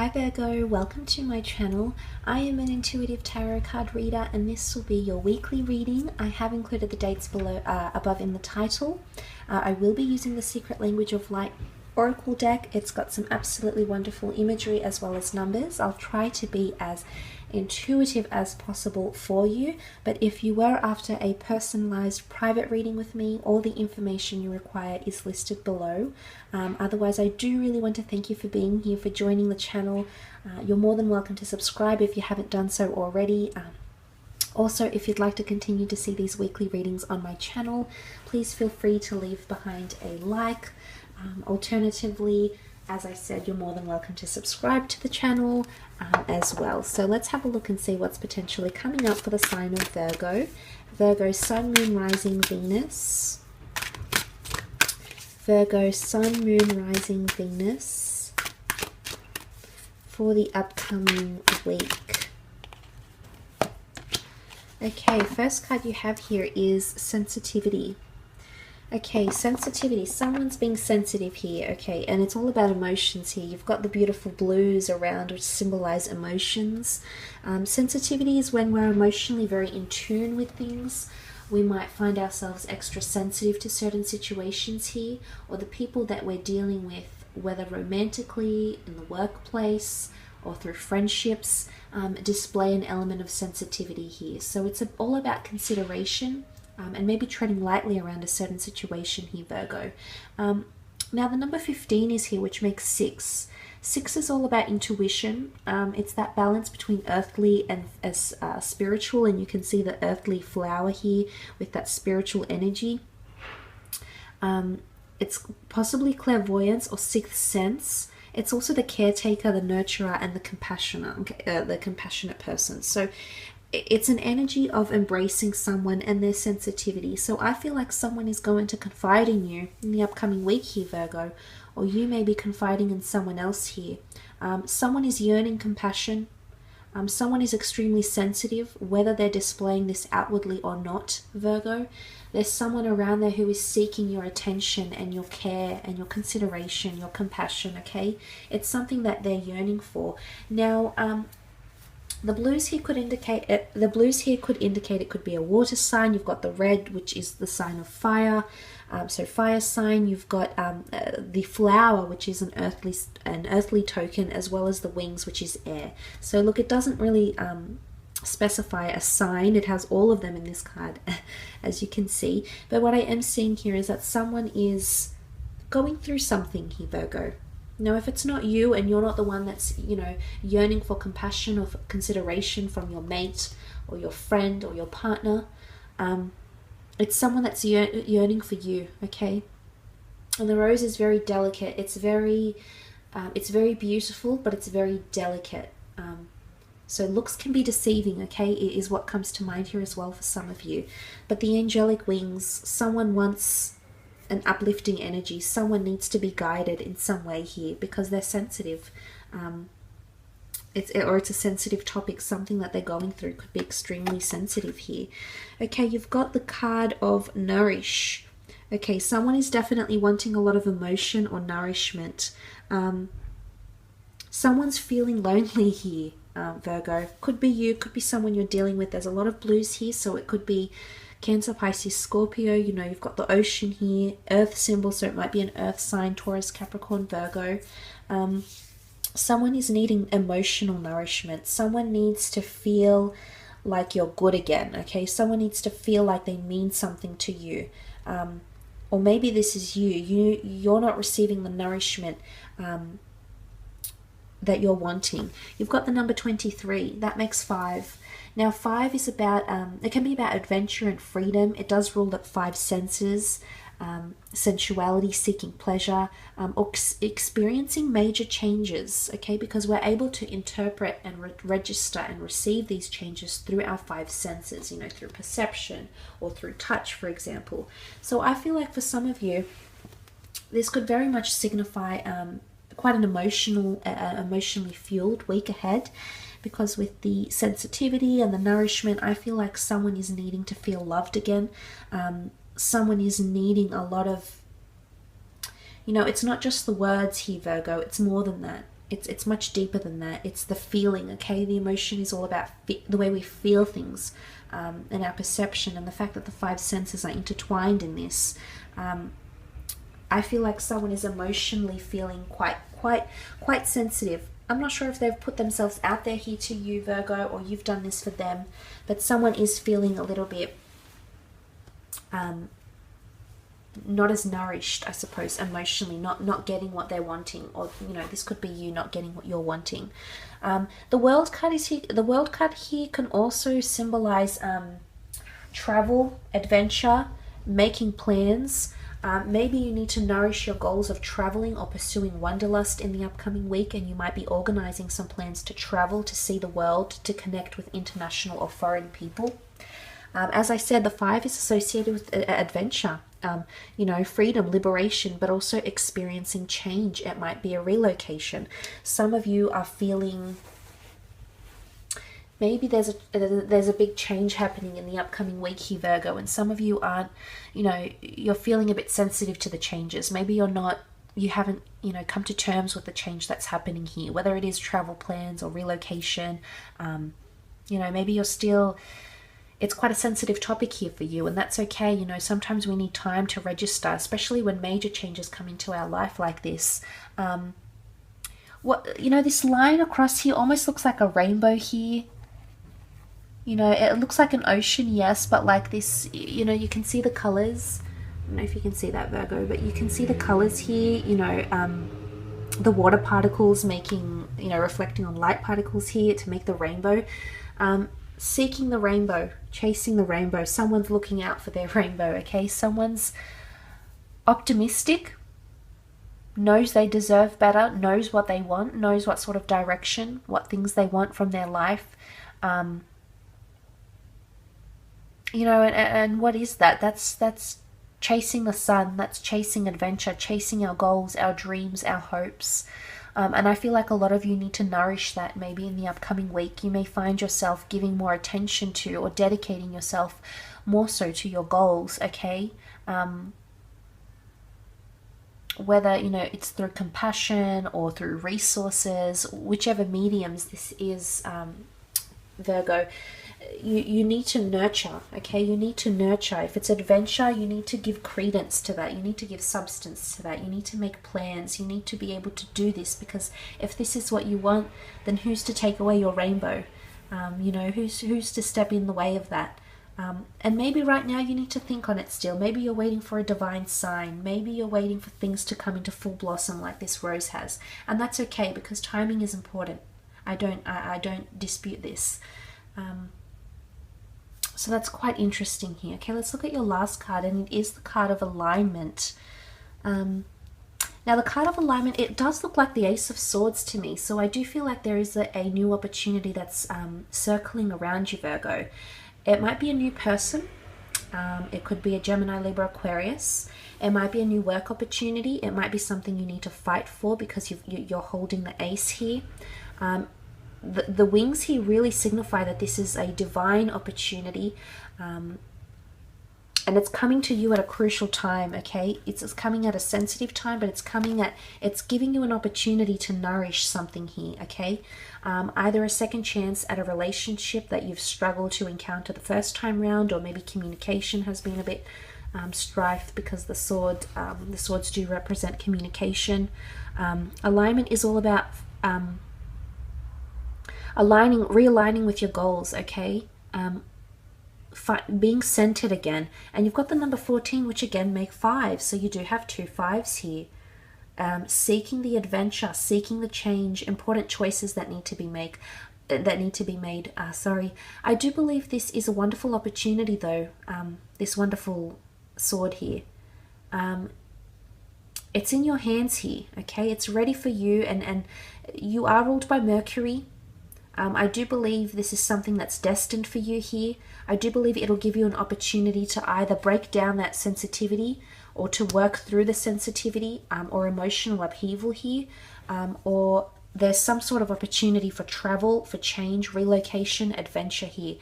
Hi Virgo, welcome to my channel. I am an intuitive tarot card reader and this will be your weekly reading. I have included the dates below, above in the title. I will be using the Secret Language of Light Oracle deck. It's got some absolutely wonderful imagery as well as numbers. I'll try to be as intuitive as possible for you, but if you were after a personalized private reading with me, all the information you require is listed below. Otherwise, I do really want to thank you for being here, for joining the channel. You're more than welcome to subscribe if you haven't done so already. Also, if you'd like to continue to see these weekly readings on my channel, please feel free to leave behind a like. Alternatively, as I said, you're more than welcome to subscribe to the channel as well. So let's have a look and see what's potentially coming up for the sign of Virgo. Virgo, Sun, Moon, Rising, Venus. Virgo, Sun, Moon, Rising, Venus for the upcoming week. Okay, first card you have here is sensitivity. Okay, sensitivity. Someone's being sensitive here, okay, and it's all about emotions here. You've got the beautiful blues around which symbolize emotions. Sensitivity is when we're emotionally very in tune with things. We might find ourselves extra sensitive to certain situations here, or the people that we're dealing with, whether romantically, in the workplace, or through friendships, display an element of sensitivity here. So it's all about consideration. And maybe treading lightly around a certain situation here, Virgo. Now the number 15 is here, which makes 6. 6 is all about intuition. It's that balance between earthly and spiritual, and you can see the earthly flower here with that spiritual energy. It's possibly clairvoyance or sixth sense. It's also the caretaker, the nurturer, and the compassionate person. So it's an energy of embracing someone and their sensitivity. So I feel like someone is going to confide in you in the upcoming week here, Virgo, or you may be confiding in someone else here. Someone is yearning compassion. Someone is extremely sensitive, whether they're displaying this outwardly or not, Virgo. There's someone around there who is seeking your attention and your care and your consideration, your compassion, okay? It's something that they're yearning for. Now, the blues here could indicate it could be a water sign. You've got the red, which is the sign of fire. So fire sign. You've got the flower, which is an earthly token, as well as the wings, which is air. So look, it doesn't really specify a sign. It has all of them in this card, as you can see. But what I am seeing here is that someone is going through something here, Virgo. Now, if it's not you and you're not the one that's, yearning for compassion or for consideration from your mate or your friend or your partner, it's someone that's yearning for you, okay? And the rose is very delicate. It's very beautiful, but it's very delicate. So looks can be deceiving, okay? It is what comes to mind here as well for some of you. But the angelic wings, someone wants an uplifting energy. Someone needs to be guided in some way here because they're sensitive. It's a sensitive topic. Something that they're going through could be extremely sensitive here. Okay, you've got the card of Nourish. Okay, someone is definitely wanting a lot of emotion or nourishment. Someone's feeling lonely here, Virgo. Could be you, could be someone you're dealing with. There's a lot of blues here, so it could be Cancer, Pisces, Scorpio. You've got the ocean here, earth symbol, so it might be an earth sign, Taurus, Capricorn, Virgo. Someone is needing emotional nourishment. Someone needs to feel like you're good again, okay? Someone needs to feel like they mean something to you. Or maybe this is you're not receiving the nourishment that you're wanting. You've got the number 23. That makes 5. Now 5 is about, it can be about adventure and freedom. It does rule that 5 senses, sensuality, seeking pleasure, or experiencing major changes, okay? Because we're able to interpret and register and receive these changes through our 5 senses, through perception or through touch, for example. So I feel like for some of you, this could very much signify quite an emotionally fueled week ahead. Because with the sensitivity and the nourishment, I feel like someone is needing to feel loved again. Someone is needing a lot of, it's not just the words here, Virgo. It's more than that. It's much deeper than that. It's the feeling, okay? The emotion is all about the way we feel things, and our perception, and the fact that the five senses are intertwined in this. I feel like someone is emotionally feeling quite sensitive. I'm not sure if they've put themselves out there here to you, Virgo, or you've done this for them, but someone is feeling a little bit not as nourished, I suppose, emotionally, not getting what they're wanting, or this could be you not getting what you're wanting. The World card is here. The World card here can also symbolize travel, adventure, making plans. Maybe you need to nourish your goals of traveling or pursuing wanderlust in the upcoming week, and you might be organizing some plans to travel, to see the world, to connect with international or foreign people. As I said, the 5 is associated with adventure, freedom, liberation, but also experiencing change. It might be a relocation. Some of you are feeling maybe there's a big change happening in the upcoming week here, Virgo, and some of you aren't, you're feeling a bit sensitive to the changes. Maybe you haven't, come to terms with the change that's happening here, whether it is travel plans or relocation. Maybe you're still, it's quite a sensitive topic here for you, and that's okay. Sometimes we need time to register, especially when major changes come into our life like this. This line across here almost looks like a rainbow here. It looks like an ocean, yes, but like this, you can see the colors. I don't know if you can see that, Virgo, but you can see the colors here, the water particles making, reflecting on light particles here to make the rainbow. Seeking the rainbow, chasing the rainbow. Someone's looking out for their rainbow, okay? Someone's optimistic, knows they deserve better, knows what they want, knows what sort of direction, what things they want from their life. And what is that? That's chasing the sun, that's chasing adventure, chasing our goals, our dreams, our hopes. And I feel like a lot of you need to nourish that maybe in the upcoming week. You may find yourself giving more attention to or dedicating yourself more so to your goals, okay? Whether, it's through compassion or through resources, whichever mediums this is, Virgo, you need to nurture, okay? You need to nurture. If it's adventure, you need to give credence to that. You need to give substance to that. You need to make plans. You need to be able to do this, because if this is what you want, then who's to take away your rainbow? Who's to step in the way of that? And maybe right now you need to think on it still. Maybe you're waiting for a divine sign. Maybe you're waiting for things to come into full blossom like this rose has. And that's okay, because timing is important. I don't dispute this. So that's quite interesting here. Okay, let's look at your last card, and it is the card of alignment. Now the card of alignment, it does look like the Ace of Swords to me. So I do feel like there is a new opportunity that's circling around you, Virgo. It might be a new person. It could be a Gemini, Libra, Aquarius. It might be a new work opportunity. It might be something you need to fight for because you're holding the Ace here. The wings here really signify that this is a divine opportunity, and it's coming to you at a crucial time, okay? It's coming at a sensitive time, but it's giving you an opportunity to nourish something here, okay? Either a second chance at a relationship that you've struggled to encounter the first time round, or maybe communication has been a bit strife, because the swords do represent communication. Alignment is all about realigning with your goals, okay? Being centered again. And you've got the number 14, which again make 5, so you do have 2 5s here. Seeking the adventure, seeking the change, important choices that need to be made. I do believe this is a wonderful opportunity though, this wonderful sword here. It's in your hands here, okay? It's ready for you, and you are ruled by Mercury. I do believe this is something that's destined for you here. I do believe it'll give you an opportunity to either break down that sensitivity, or to work through the sensitivity, or emotional upheaval here, or there's some sort of opportunity for travel, for change, relocation, adventure here.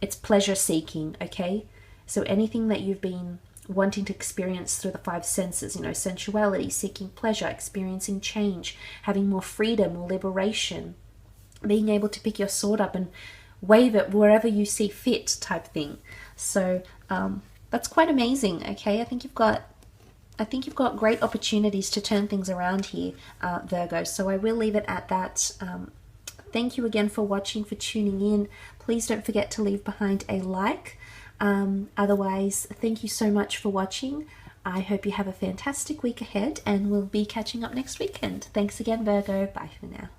It's pleasure seeking, okay? So anything that you've been wanting to experience through the five senses, you know, sensuality, seeking pleasure, experiencing change, having more freedom or liberation, being able to pick your sword up and wave it wherever you see fit type thing. So that's quite amazing. Okay, I think you've got great opportunities to turn things around here, Virgo. So I will leave it at that. Thank you again for watching, for tuning in. Please don't forget to leave behind a like. Otherwise, thank you so much for watching. I hope you have a fantastic week ahead, and we'll be catching up next weekend. Thanks again, Virgo. Bye for now.